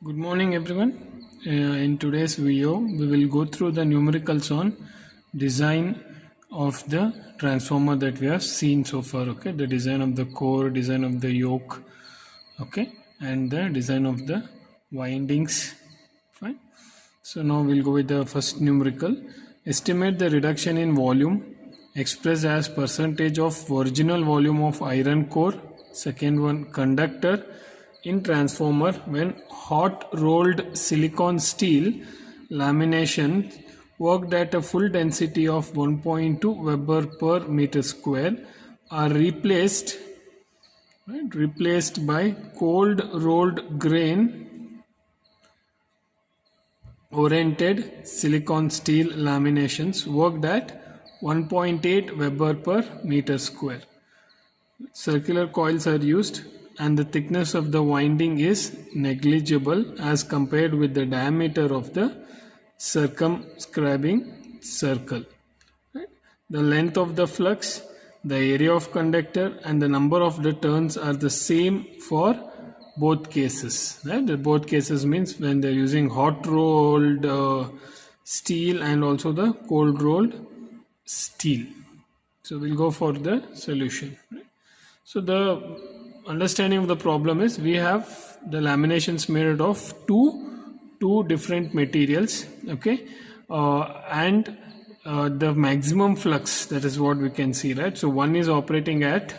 Good morning everyone. In today's video we will go through the numericals on design of the transformer that we have seen so far. Okay, the design of the core, design of the yoke, okay, and the design of the windings. Fine. So now we'll go with the first numerical. Estimate the reduction in volume expressed as percentage of original volume of iron core. Second one, conductor in transformer when hot rolled silicon steel lamination worked at a full density of 1.2 Weber per meter square are replaced by cold rolled grain oriented silicon steel laminations worked at 1.8 Weber per meter square. Circular coils are used and the thickness of the winding is negligible as compared with the diameter of the circumscribing circle. Right? The length of the flux, the area of conductor and the number of the turns are the same for both cases. Right? The both cases means when they are using hot rolled steel and also the cold rolled steel. So we'll go for the solution. Right? So the understanding of the problem is we have the laminations made of two different materials, okay, and the maximum flux, that is what we can see, right? So one is operating at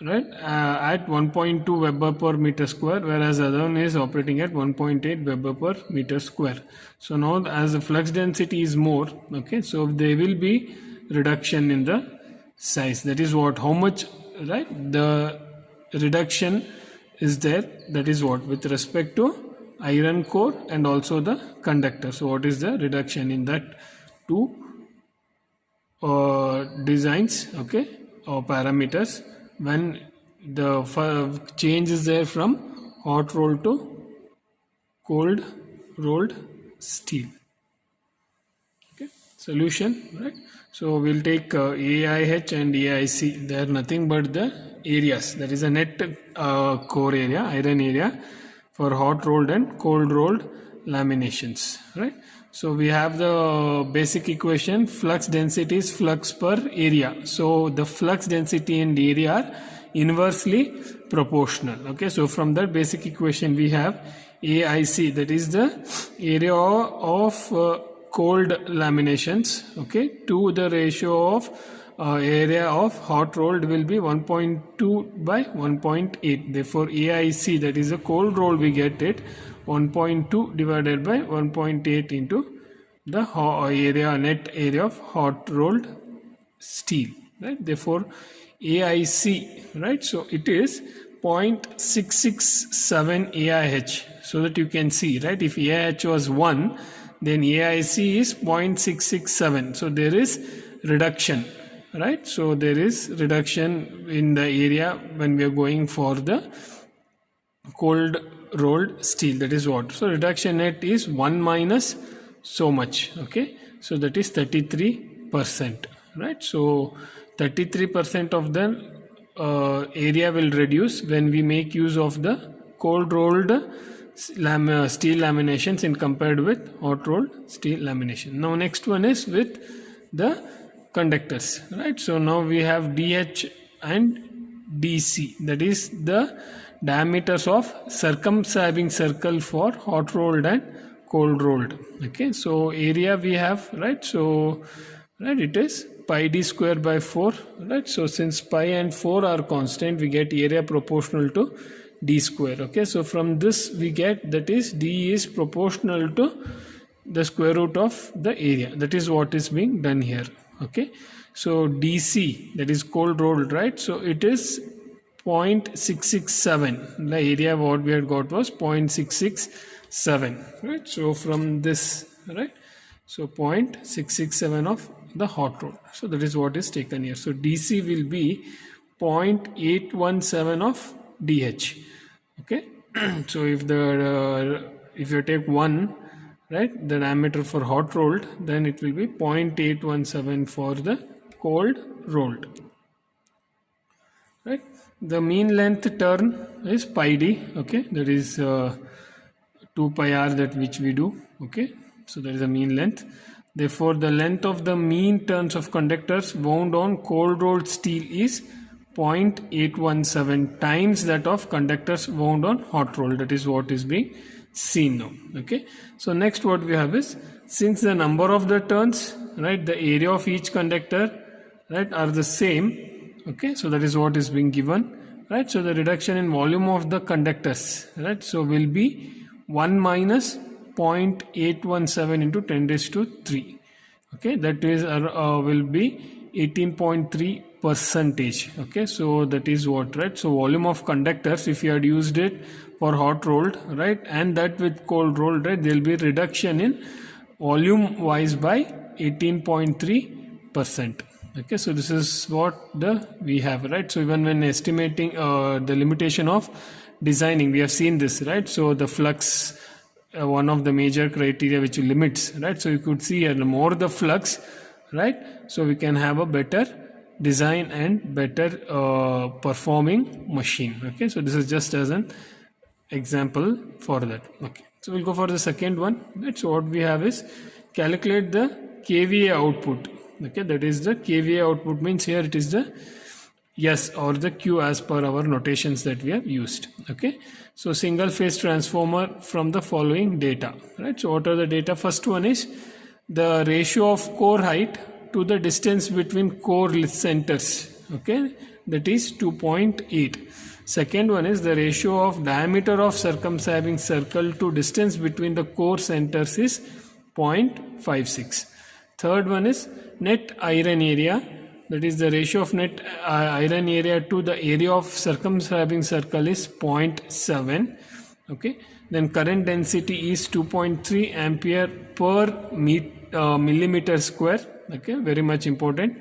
1.2 Weber per meter square, whereas the other one is operating at 1.8 Weber per meter square. So now as the flux density is more, okay, so there will be reduction in the size. That is what, how much, right, the reduction is there, that is what with respect to iron core and also the conductor. So what is the reduction in that two designs, okay, or parameters when the change is there from hot roll to cold rolled steel. Okay, solution, right? So we'll take AIH and AIC. They are nothing but the areas. That is a net core area, iron area for hot rolled and cold rolled laminations. Right. So we have the basic equation. Flux density is flux per area. So the flux density and area are inversely proportional. Okay. So from that basic equation we have AIC. That is the area of cold laminations, okay, to the ratio of area of hot rolled will be 1.2 by 1.8. Therefore AIC, that is a cold roll, we get it 1.2 divided by 1.8 into the area, net area of hot rolled steel, right? Therefore AIC, right, so it is 0.667 AIH, so that you can see, right, if AIH was 1, then AIC is 0.667. So there is reduction, right? So there is reduction in the area when we are going for the cold rolled steel. That is what. So reduction net is 1 minus so much. Okay. So that is 33%, right? So 33% of the area will reduce when we make use of the cold rolled steel laminations in compared with hot rolled steel lamination. Now next one is with the conductors, right? So now we have DH and DC, that is the diameters of circumscribing circle for hot rolled and cold rolled. Okay, so area we have, right? So right, it is pi d square by 4, right? So since pi and 4 are constant, we get area proportional to d square. Okay, so from this we get, that is d is proportional to the square root of the area. That is what is being done here. Okay, so DC, that is cold rolled, right? So it is 0.667. The area what we had got was 0.667, right? So from this, right, so 0.667 of the hot roll. So that is what is taken here. So DC will be 0.817 of DH. Okay, so if you take 1, right, the diameter for hot rolled, then it will be 0.817 for the cold rolled, right? The mean length turn is pi d. Okay, that is 2 pi r, that which we do. Okay, so that is the mean length. Therefore, the length of the mean turns of conductors wound on cold rolled steel is 0.817 times that of conductors wound on hot roll. That is what is being seen now. Okay, so next what we have is, since the number of the turns, right, the area of each conductor, right, are the same. Okay, so that is what is being given, right. So the reduction in volume of the conductors, right, so will be 1 minus 0.817 into 10 raised to 3. Okay, that is will be 18.3 percentage. Okay, so that is what, right. So volume of conductors, if you had used it for hot rolled, right, and that with cold rolled, right, there will be reduction in volume wise by 18.3%. Okay, so this is what we have, right. So even when estimating the limitation of designing, we have seen this, right. So the flux, one of the major criteria which limits, right. So you could see here, the more the flux, right, so we can have a better design and better performing machine. Okay, so this is just as an example for that. Okay, so we'll go for the second one, right. So what we have is, calculate the kVA output. Okay, that is the kVA output, means here it is the S or the Q as per our notations that we have used. Okay, so single phase transformer from the following data, right. So what are the data? First one is the ratio of core height to the distance between core centers. Okay, that is 2.8. Second one is the ratio of diameter of circumscribing circle to distance between the core centers is 0.56. Third one is net iron area, that is the ratio of net iron area to the area of circumscribing circle is 0.7. Okay, then current density is 2.3 ampere per millimeter square. Okay, very much important.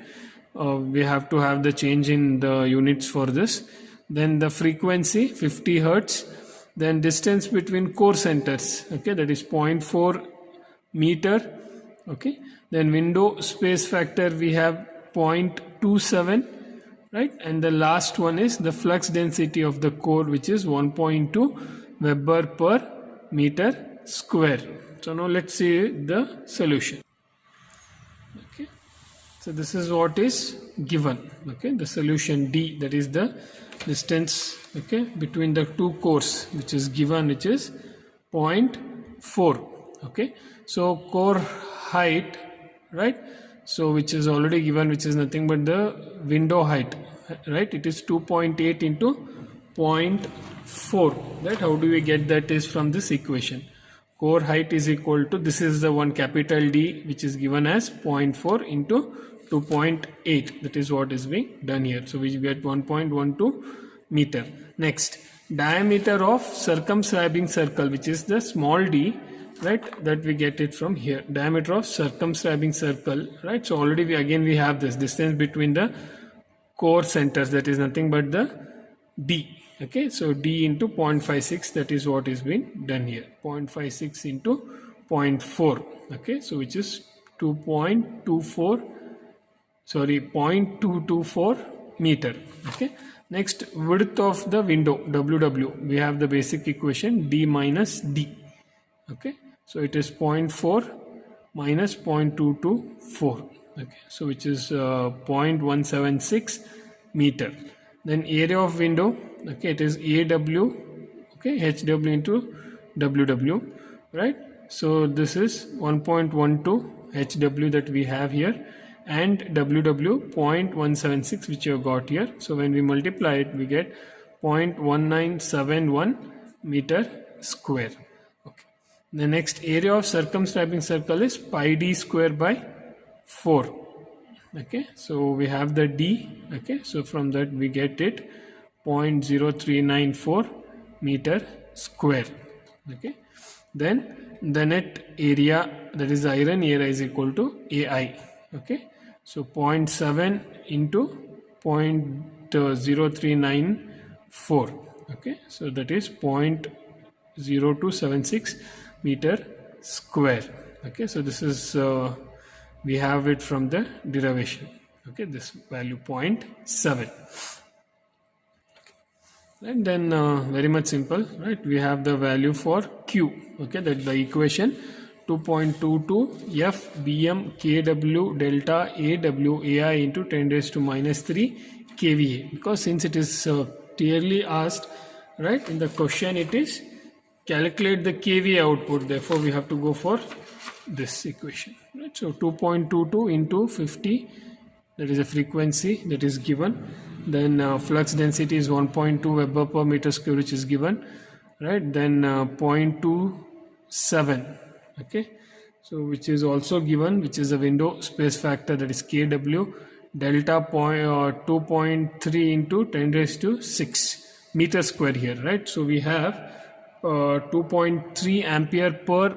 We have to have the change in the units for this. Then the frequency 50 hertz. Then distance between core centers. Okay, that is 0.4 meter. Okay, then window space factor we have 0.27, right. And the last one is the flux density of the core, which is 1.2 Weber per meter square. So now let's see the solution. Okay, so this is what is given. Okay, the solution D, that is the distance, okay, between the two cores, which is given, which is 0.4. Okay, so core height, right, so which is already given, which is nothing but the window height, right, it is 2.8 into 0.4, right. How do we get that? Is from this equation. Core height is equal to, this is the one capital D, which is given as 0.4 into 2.8. that is what is being done here. So we get 1.12 meter. Next, diameter of circumscribing circle, which is the small d, right, that we get it from here. Diameter of circumscribing circle, right. So already we have this distance between the core centers, that is nothing but the D. Okay, so D into 0.56, that is what is being done here. 0.56 into 0.4. Okay, so which is 0.224 meter. Okay, next, width of the window WW, we have the basic equation D minus D. Okay, so it is 0.4 minus 0.224. Okay, so which is 0.176 meter. Then area of window, okay, it is AW, okay, HW into WW, right. So this is 1.12 HW that we have here, and WW 0.176, which you have got here. So when we multiply it, we get 0.1971 meter square. Okay. The next, area of circumscribing circle is pi d square by 4. Okay, so we have the D. Okay, so from that we get it 0.0394 meter square. Okay, then the net area, that is the iron area, is equal to AI. Okay, so 0.7 into 0.0394. Okay, so that is 0.0276 meter square. Okay, so this is we have it from the derivation. Okay, this value 0.7. And then very much simple, right? We have the value for Q. Okay, that the equation 2.22 F Bm Kw delta Aw Ai into 10 raised to minus 3 kVA. Because since it is clearly asked, right, in the question it is calculate the kVA output. Therefore, we have to go for this equation. Right? So 2.22 into 50, that is a frequency that is given. Then flux density is 1.2 Weber per meter square, which is given, right? Then 0.27, okay, so which is also given, which is a window space factor, that is Kw delta 2.3 into 10 raised to 6 meter square here, right? So we have 2.3 ampere per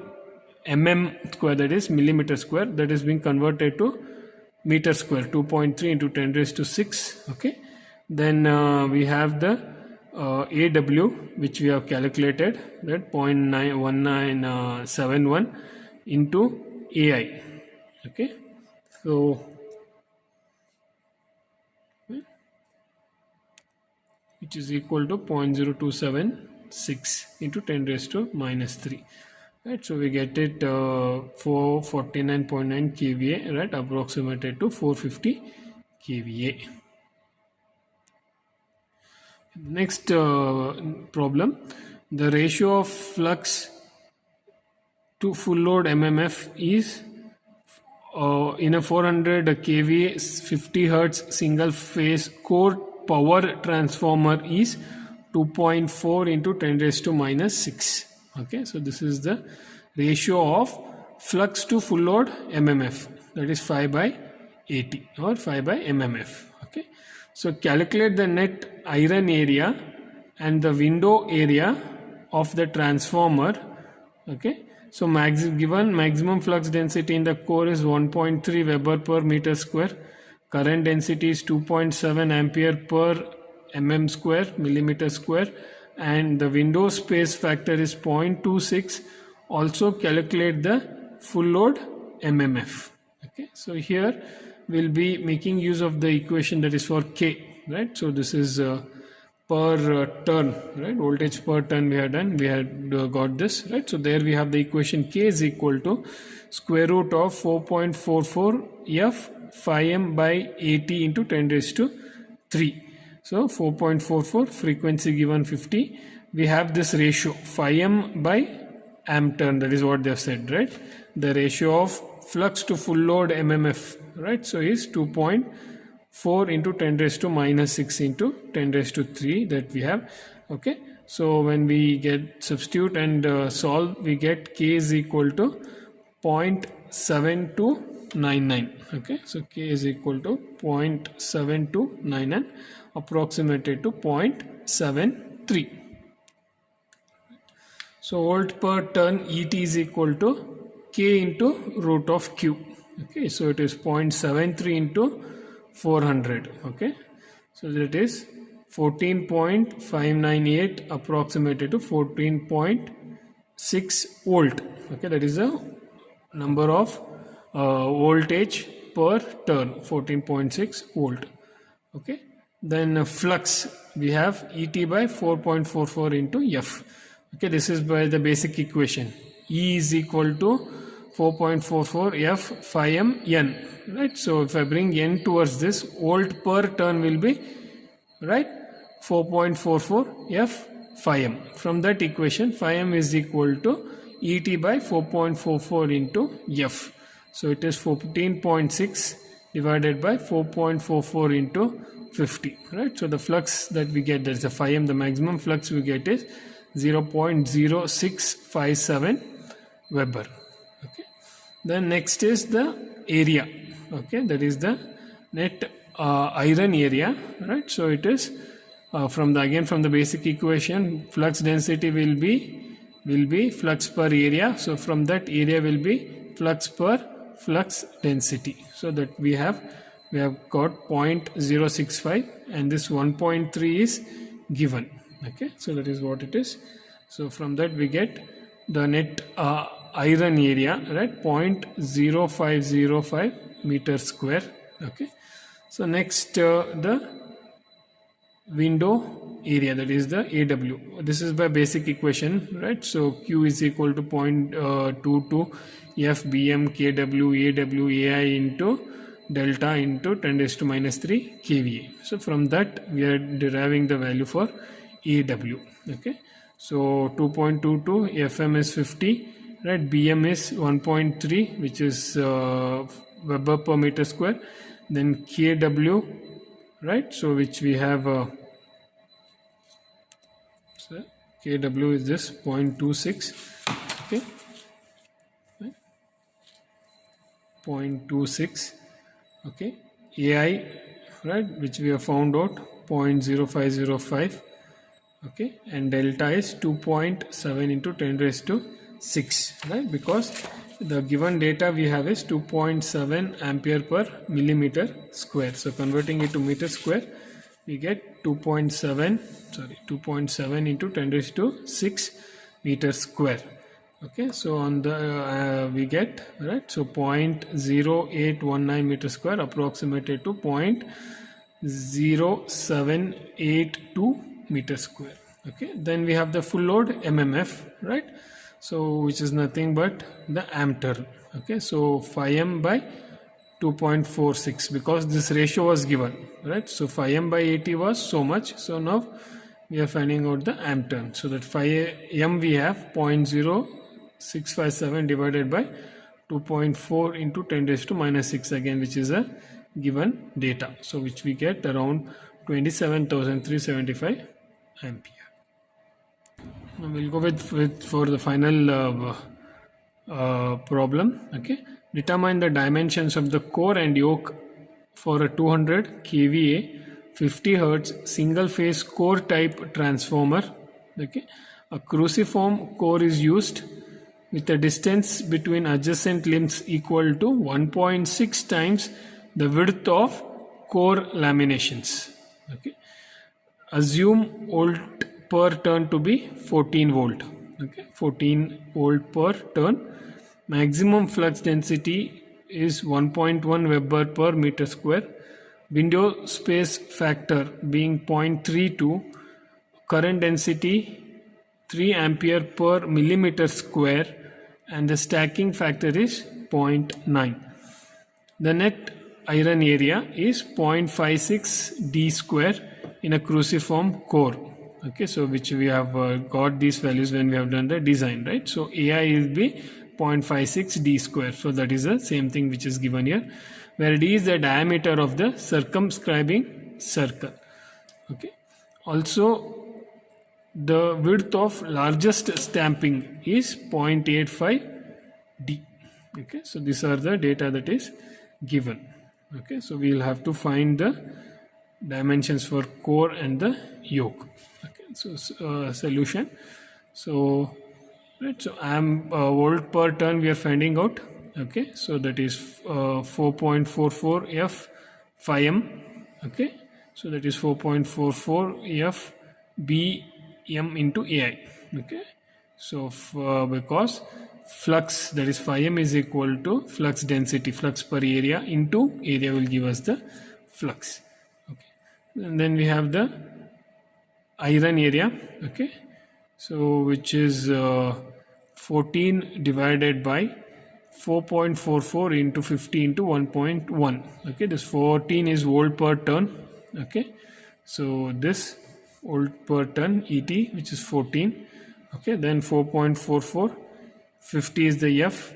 mm square, that is millimeter square, that is being converted to meter square, 2.3 into 10 raised to 6, okay. Then we have the AW, which we have calculated, that 0.1971 into AI, okay. So which is equal to 0.0276 into 10 raised to minus 3. Right, so we get it 449.9 kVA, right, approximated to 450 kVA. Next problem, the ratio of flux to full load MMF is in a 400 kVA 50 Hertz single phase core power transformer is 2.4 into 10 raised to minus 6. Okay, so this is the ratio of flux to full load MMF, that is 5 by 80 or 5 by MMF. Okay, so calculate the net iron area and the window area of the transformer. Okay, so given maximum flux density in the core is 1.3 Weber per meter square, current density is 2.7 ampere per mm square, millimeter square, and the window space factor is 0.26. Also calculate the full load MMF. Okay, so here we'll be making use of the equation that is for K, right? So this is per turn, right? Voltage per turn we had done, we had got this, right? So there we have the equation K is equal to square root of 4.44 F phi m by 80 into 10 raised to 3. So 4.44, frequency given 50. We have this ratio phi m by amp turn, that is what they have said, right? The ratio of flux to full load MMF, right? So is 2.4 into 10 raised to minus 6 into 10 raised to 3 that we have. Okay, so when we get substitute and solve, we get K is equal to 0.7299. Okay, so K is equal to 0.7299, approximated to 0.73. So volt per turn ET is equal to K into root of Q. Okay, so it is 0.73 into 400. Okay, so that is 14.598 approximated to 14.6 volt. Okay, that is the number of voltage per turn, 14.6 volt. Okay, then flux we have ET by 4.44 into F. Okay, this is by the basic equation. E is equal to 4.44 F phi m n, right? So if I bring n towards this, volt per turn will be, right, 4.44 F phi m. From that equation, phi m is equal to ET by 4.44 into F. So it is 14.6 divided by 4.44 into 50, right? So the flux that we get, there is a phi m, the maximum flux we get is 0.0657 Weber. Okay, then next is the area. Okay, that is the net iron area, right? So it is from the basic equation, flux density will be flux per area. So from that area will be flux per flux density. So that we have got 0.065 and this 1.3 is given. Okay, so that is what it is. So from that we get the net iron area, right, 0.0505 meter square. Okay, so next the window area, that is the AW. This is by basic equation, right? So Q is equal to 0.22 F BM KW AW AI into delta into 10 raised to minus 3 kVA. So from that we are deriving the value for AW. Okay, so 2.22 FM is 50, right? BM is 1.3, which is Weber per meter square. Then KW, right? So which we have so KW is this 0.26, okay, 0.26, okay. AI, right, which we have found out 0.0505, okay, and delta is 2.7 into 10 raised to 6, right, because the given data we have is 2.7 ampere per millimeter square. So converting it to meter square, we get 2.7 into 10 raised to 6 meter square. Okay, so on the we get, right, so 0.0819 meter square approximated to 0.0782 meter square. Okay, then we have the full load MMF, right, so which is nothing but the amp turn. Okay, so 5m by 2.46, because this ratio was given, right? So 5m by 80 was so much. So now we are finding out the amp turn. So that 5m we have 0.0657 divided by 2.4 into 10 raised to minus 6 again, which is a given data. So which we get around 27,375 ampere. Now we'll go with for the final problem. Okay, determine the dimensions of the core and yoke for a 200 kVA 50 Hz single phase core type transformer. Okay, a cruciform core is used with a distance between adjacent limbs equal to 1.6 times the width of core laminations. Okay, assume volt per turn to be 14 volt. Okay, 14 volt per turn. Maximum flux density is 1.1 Weber per meter square. Window space factor being 0.32. Current density 3 ampere per millimeter square, and the stacking factor is 0.9. The net iron area is 0.56 d square in a cruciform core. Okay, so which we have got these values when we have done the design, right? So AI will be 0.56 d square. So that is the same thing which is given here, where d is the diameter of the circumscribing circle. Okay, also the width of largest stamping is 0.85 d. Okay, so these are the data that is given. Okay, so we will have to find the dimensions for core and the yoke. Okay, so solution. So right, so amp volt per turn we are finding out. Okay, so that is 4.44 F 5m. Okay, so that is 4.44 F B m into AI. Okay, so because flux, that is 5m, is equal to flux density, flux per area into area will give us the flux. Okay, and then we have the iron area. Okay, so which is 14 divided by 4.44 into 50 into 1.1. Okay, this 14 is volt per turn. Okay, so this volt per turn ET, which is 14. Okay, then 4.44, 50 is the F,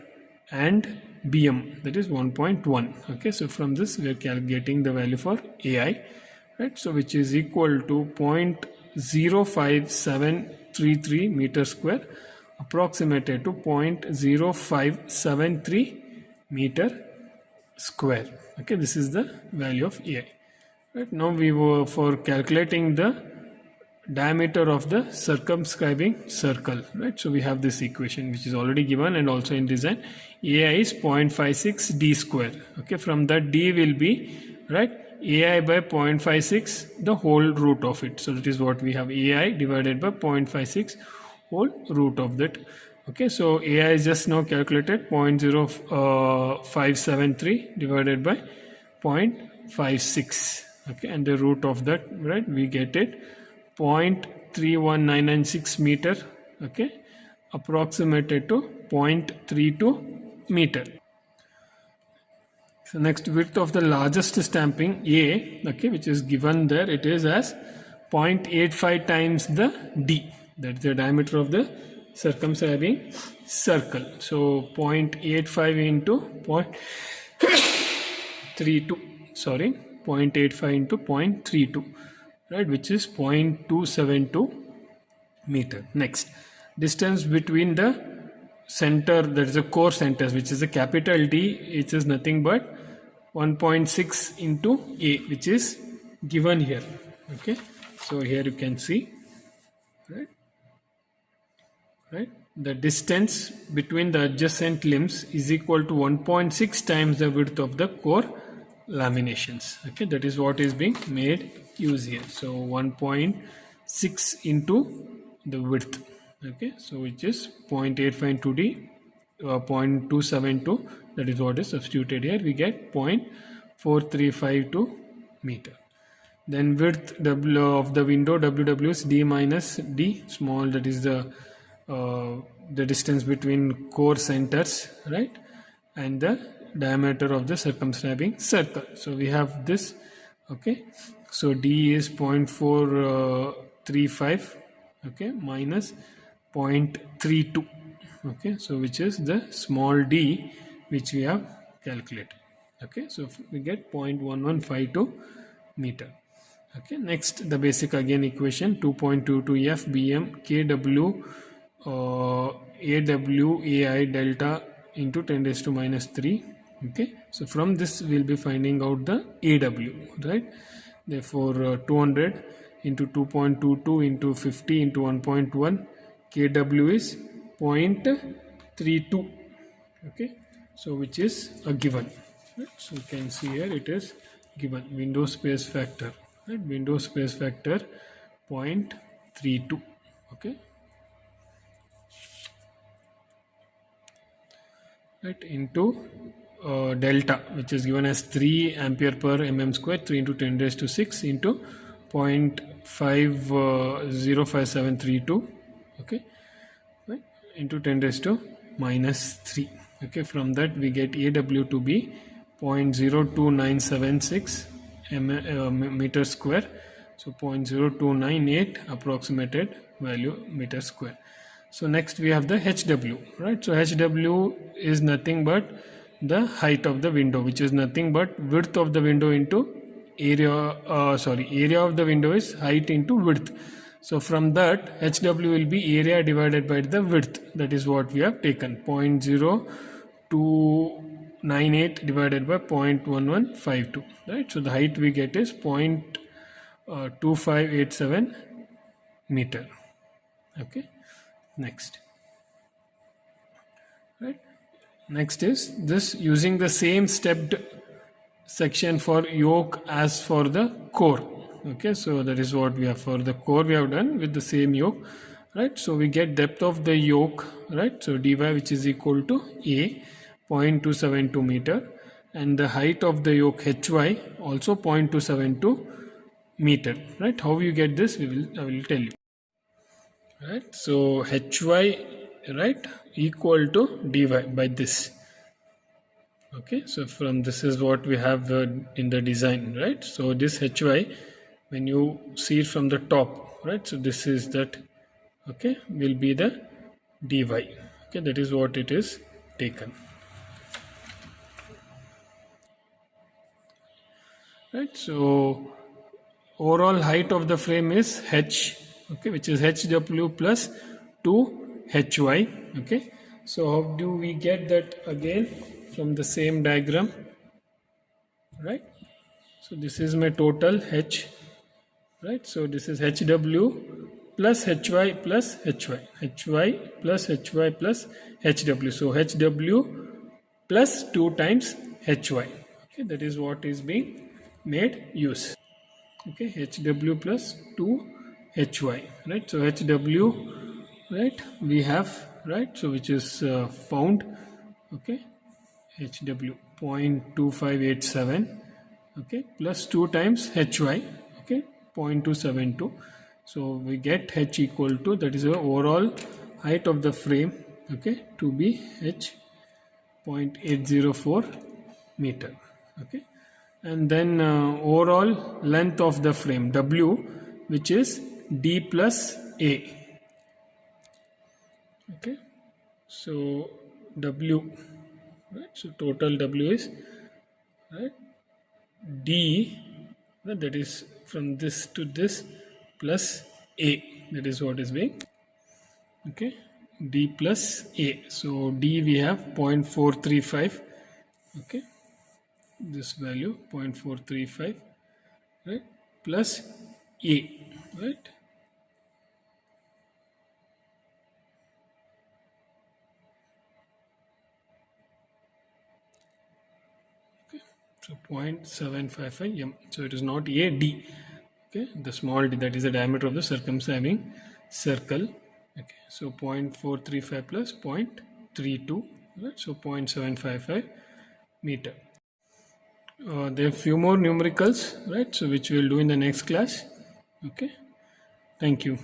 and BM, that is 1.1. Okay, so from this we are calculating the value for AI, right? So which is equal to 0.05733 meter square approximated to 0.0573 meter square. Okay, this is the value of AI. Right, now we were for calculating the diameter of the circumscribing circle, right? So we have this equation which is already given and also in design. AI is 0.56 d square. Okay, from that d will be, right, AI by 0.56 the whole root of it. So that is what we have, AI divided by 0.56 whole root of that. Okay, so AI is just now calculated 0.0573 divided by 0.56. Okay, and the root of that, right, we get it 0.31996 meter, okay, approximated to 0.32 meter. So next, width of the largest stamping A, okay, which is given there, it is as 0.85 times the D, that's the diameter of the circumscribing circle. So 0.85 into 0.32, sorry, 0.85 into 0.32, right, which is 0.272 meter. Next, distance between the center, that is the core centers, which is a capital D, it is nothing but 1.6 into A, which is given here. Okay, so here you can see, right, the distance between the adjacent limbs is equal to 1.6 times the width of the core laminations. Okay, that is what is being made use here. So 1.6 into the width. Okay, so which is 0.85 into D, 0.272, that is what is substituted here. We get 0.4352 meter. Then width W of the window, WW is D minus D small, that is the distance between core centers, right, and the diameter of the circumscribing circle. So we have this. Okay, so D is 0.435, okay, minus 0.32, okay, so which is the small d which we have calculated. Okay, so we get 0.1152 meter. Okay, next the basic again equation, 2.22 F BM KW AW AI delta into 10 raised to minus 3. Okay, so from this we'll be finding out the AW, right? Therefore 200 into 2.22 into 50 into 1.1, KW is 0.32. Okay, so which is a given, right? So you can see here it is given, window space factor, right? Window space factor 0.32. Okay, right, into delta, which is given as 3 ampere per mm square, 3 into 10 raised to 6 into 0.505732, okay, right, into 10 raised to minus 3. Okay, from that we get AW to be 0.02976 meter square, so 0.0298 approximated value meter square. So next we have the HW, right? So HW is nothing but the height of the window, which is nothing but width of the window into area, area of the window is height into width. So from that, HW will be area divided by the width, that is what we have taken, 0.0298 divided by 0.1152, right? So the height we get is 0.2587 meter. Okay, next, right, next is this, using the same stepped section for yoke as for the core. Okay, so that is what we have for the core, we have done with the same yoke, right? So we get depth of the yoke, right? So dy, which is equal to A, 0.272 meter, and the height of the yoke hy also 0.272 meter, right? How you get this, I will tell you, right? So hy, right, equal to dy by this. Okay, so from this is what we have in the design, right? So this hy, when you see it from the top, right, so this is that, okay, will be the dy. Okay, that is what it is taken, right? So overall height of the frame is h, okay, which is hw plus 2hy. Okay, so how do we get that again? From the same diagram, right? So this is my total h, right? So this is hw plus hy plus hy plus hy plus hw. So hw plus 2 times hy. Okay, that is what is being made use. Okay, hw plus 2 hy, right? So hw, right, we have, right, so which is found, okay, hw 0.2587, okay, plus 2 times hy, okay, 0.272. So we get h equal to, that is the overall height of the frame, okay, to be h 0.804 meter, okay. And then overall length of the frame w, which is d plus a, okay. So w, right, so total w is, right, d, right, that is from this to this plus a, that is what is being, okay, d plus a. So d we have 0.435, okay, this value 0.435, right, plus a, right. So 0.755 m. So it is not a, d. Okay, the small d, that is the diameter of the circumscribing circle. Okay, so 0.435 plus 0.32, right? So 0.755 meter. There are few more numericals, right? So which we will do in the next class. Okay, thank you.